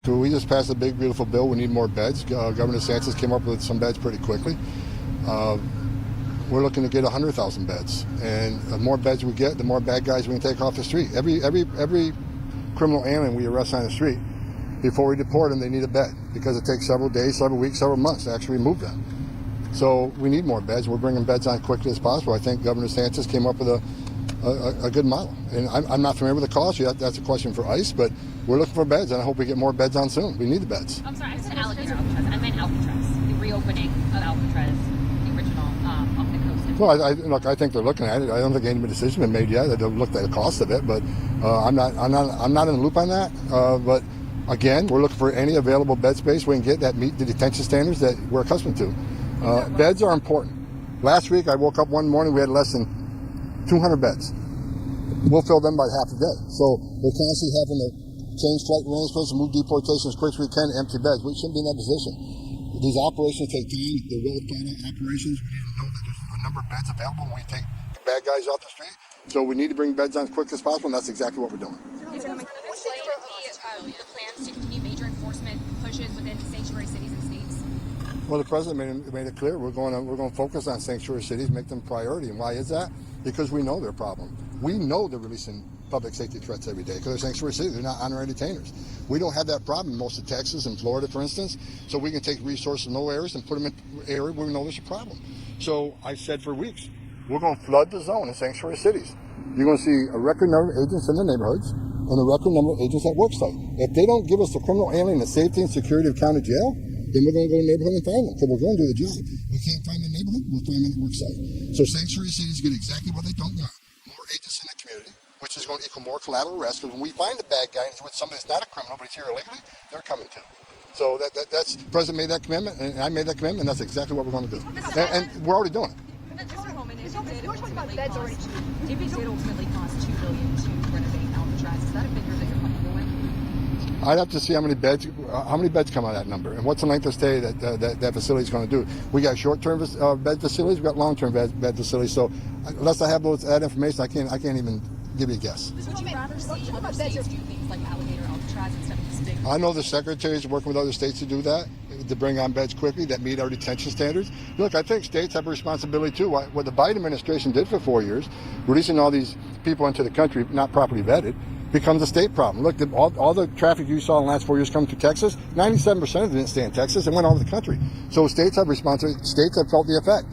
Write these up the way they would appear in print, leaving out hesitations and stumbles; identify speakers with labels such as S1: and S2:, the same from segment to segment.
S1: So we just passed a big, beautiful bill. We need more beds. Governor DeSantis came up with some beds pretty quickly. We're looking to get 100,000 beds, and the more beds we get, the more bad guys we can take off the street. Every criminal alien we arrest on the street, before we deport them, they need a bed because it takes several days, several weeks, several months to actually remove them. So we need more beds. We're bringing beds on quickly as possible. I think Governor DeSantis came up with a good model. And I'm not familiar with the cost. That's a question for ICE, but we're looking for beds, and I hope we get more beds on soon. We need the beds.
S2: I'm sorry, I said Alligator Alcatraz. I meant Alcatraz, the reopening of Alcatraz, the original off the coast.
S1: Well, look, I think they're looking at it. I don't think any decision has been made yet. They've looked at the cost of it, but I'm not in the loop on that. But again, we're looking for any available bed space we can get that meet the detention standards that we're accustomed to. Beds are important. Last week, I woke up one morning, we had less than 200 beds. We'll fill them by half a day. So we're constantly having to change flight arrangements and move deportation as quick as we can to empty beds. We shouldn't be in that position. These operations take time. They're well-thought-out operations. We need to know that there's a number of beds available when we take bad guys off the street. So we need to bring beds on as quick as possible, and that's exactly what we're doing.
S2: Is there the plans to continue major enforcement pushes within sanctuary cities and states?
S1: Well, the president made it clear we're going to focus on sanctuary cities, make them priority. And why is that? Because we know their problem. We know they're releasing public safety threats every day because they're sanctuary cities. They're not honorary detainers. We don't have that problem in most of Texas and Florida, for instance. So we can take resources in those areas and put them in areas where we know there's a problem. So I said for weeks, we're going to flood the zone in sanctuary cities. You're going to see a record number of agents in the neighborhoods and a record number of agents at work site. If they don't give us the criminal alien the safety and security of county jail, then we're going to go to the neighborhood and find them. So we're going to do the job. We can't find the neighborhood, we'll find them at the work site. So sanctuary cities get exactly what they don't want. More agents in the community, which is going to equal more collateral arrest, because when we find a bad guy and it's with somebody that's not a criminal but he's here illegally, they're coming to. So that's the president made that commitment, and I made that commitment, and that's exactly what we're going to do. And we're already doing it.
S2: Mr. Homan, if it did ultimately cost $2 billion to renovate Alcatraz, is that a figure that you're comfortable with?
S1: I'd have to see how many beds come out of that number, and what's the length of stay that facility is going to do. We got short-term bed facilities, we got long-term bed facilities. So unless I have that information, I can't even give you a guess.
S2: Would you rather see other states do things like Alligator Alcatraz instead of this big?
S1: I know the secretaries are working with other states to do that, to bring on beds quickly that meet our detention standards. Look, I think states have a responsibility too. What the Biden administration did for 4 years, releasing all these people into the country not properly vetted, becomes a state problem. Look, all the traffic you saw in the last 4 years coming through Texas, 97% of it didn't stay in Texas and went all over the country. So states have responsibility. States have felt the effect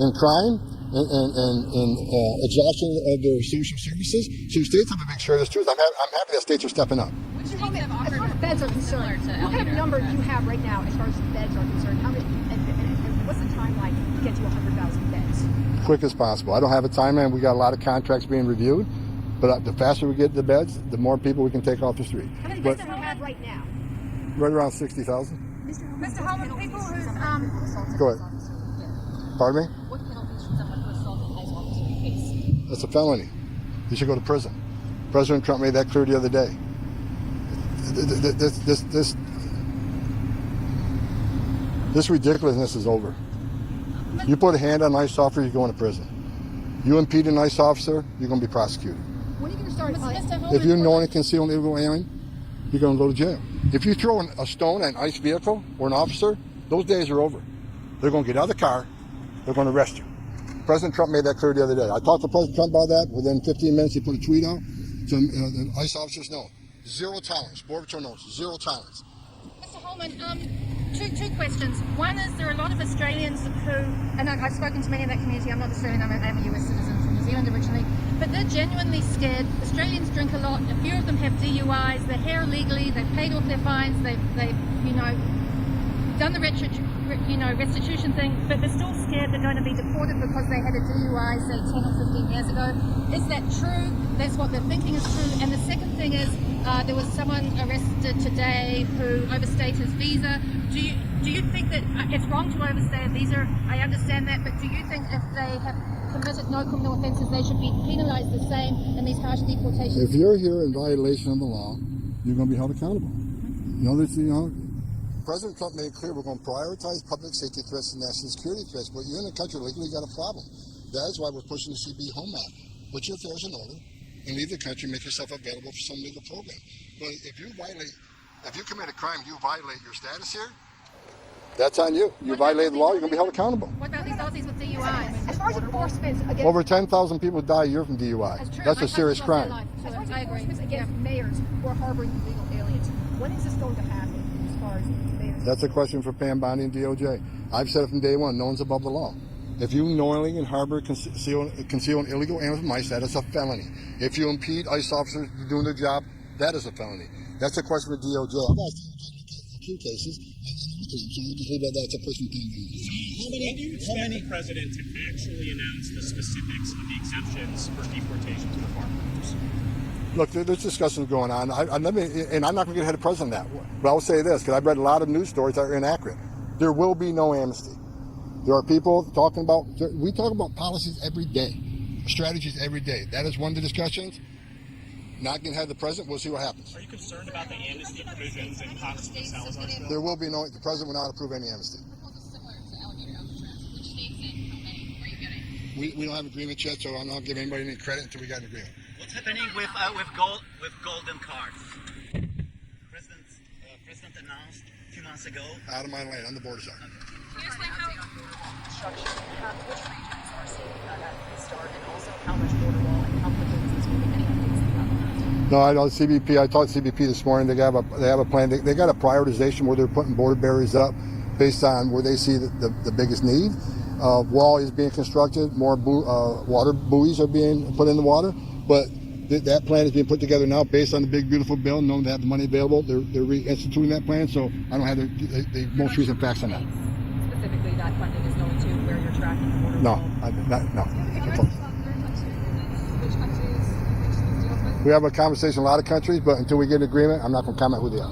S1: in crime and exhaustion of their social services. So states have to make sure this too. I'm happy that states are stepping up.
S3: As far as beds are concerned, what kind of number do you have right now as far as beds are concerned? How many, and what's the timeline to get to 100,000 beds?
S1: Quick as possible. I don't have a timeline. We got a lot of contracts being reviewed. But the faster we get the beds, the more people we can take off the street.
S3: How many beds do we have right now?
S1: Right around 60,000.
S3: Mr. Homan, people who
S1: Go ahead. Pardon me?
S2: What penalties should someone who assaulted an ICE officer face?
S1: That's a felony. You should go to prison. President Trump made that clear the other day. This ridiculousness is over. You put a hand on an ICE officer, you're going to prison. You impede an ICE officer, you're going to be prosecuted.
S3: When are you going to start?
S1: If you're knowing and concealing an illegal alien, you're going to go to jail. If you throw a stone at an ICE vehicle or an officer, those days are over. They're going to get out of the car, they're going to arrest you. President Trump made that clear the other day. I talked to President Trump about that. Within 15 minutes, he put a tweet out. So the ICE officers know. Zero tolerance. Border Czar knows. Zero tolerance.
S4: Mr. Homan, two questions. One is there are a lot of Australians who, and I've spoken to many in that community, I'm not Australian, I'm a US citizen from New Zealand originally, but they're genuinely scared. Australians drink a lot, a few of them have DUIs, they're here illegally, they've paid off their fines, they've done the restitution thing, but they're still scared they're going to be deported because they had a DUI, say 10 or 15 years ago. Is that true? That's what they're thinking is true. And the second thing is, there was someone arrested today who overstayed his visa. Do you think that it's wrong to overstay a visa? I understand that, but do you think if they have committed no criminal offences, they should be penalised the same in these harsh deportations?
S1: If you're here in violation of the law, you're going to be held accountable. President Trump made it clear we're going to prioritize public safety threats and national security threats, but you're in the country legally, you got a problem. That is why we're pushing the CB Home Act. Put your affairs in order and leave the country, make yourself available for some legal program. But if you violate If you commit a crime, you violate your status here. That's on you. You violate the law, you're going to be held accountable.
S4: What about these Aussies with DUIs?
S3: As far as enforcement against
S1: Over 10,000 people die a year from DUI. That's a serious crime.
S3: as far as
S4: I agree.
S3: enforcement against mayors who are harboring illegal aliens, when is this going to happen? As far as mayors,
S1: That's a question for Pam Bondi and DOJ. I've said it from day one, no one's above the law. If you knowingly and harbor conceal an illegal alien from ICE, that is a felony. If you impede ICE officers doing their job, that is a felony. That's a question for DOJ. I've asked 2 cases. So you just leave that to a person thing.
S5: When do you expect the president to actually announce the specifics of the exemptions for deportation to the farmers?
S1: Look, there's discussions going on. I'm not going to get ahead of the president on that. But I will say this, because I've read a lot of news stories that are inaccurate. There will be no amnesty. There are people talking about, we talk about policies every day, strategies every day. That is one of the discussions. Not getting ahead of the president, we'll see what happens.
S5: Are you concerned about the amnesty provisions in Congressman Salazar's bill?
S1: There will be no, the president will not approve any amnesty. We don't have agreement yet, so I'm not giving anybody any credit until we got an agreement.
S6: What's happening with golden cards? President announced a few months ago.
S1: Out of my lane, I'm the Border Czar.
S2: Which regions are seeing that restart, and also how much border wall and how quickly is this moving? Any updates about that?
S1: No, I know CBP. I talked to CBP this morning. They have a plan. They got a prioritization where they're putting border barriers up based on where they see the biggest need. Wall is being constructed. More water buoys are being put in the water. But that plan is being put together now based on the big, beautiful bill, knowing they have the money available. They're reinstituting that plan. So I don't have the most recent facts on that.
S2: Specifically, that funding is going to where you're tracking the border
S1: No,
S2: wall.
S1: no. We have a conversation in a lot of countries, but until we get an agreement, I'm not going to comment who they are.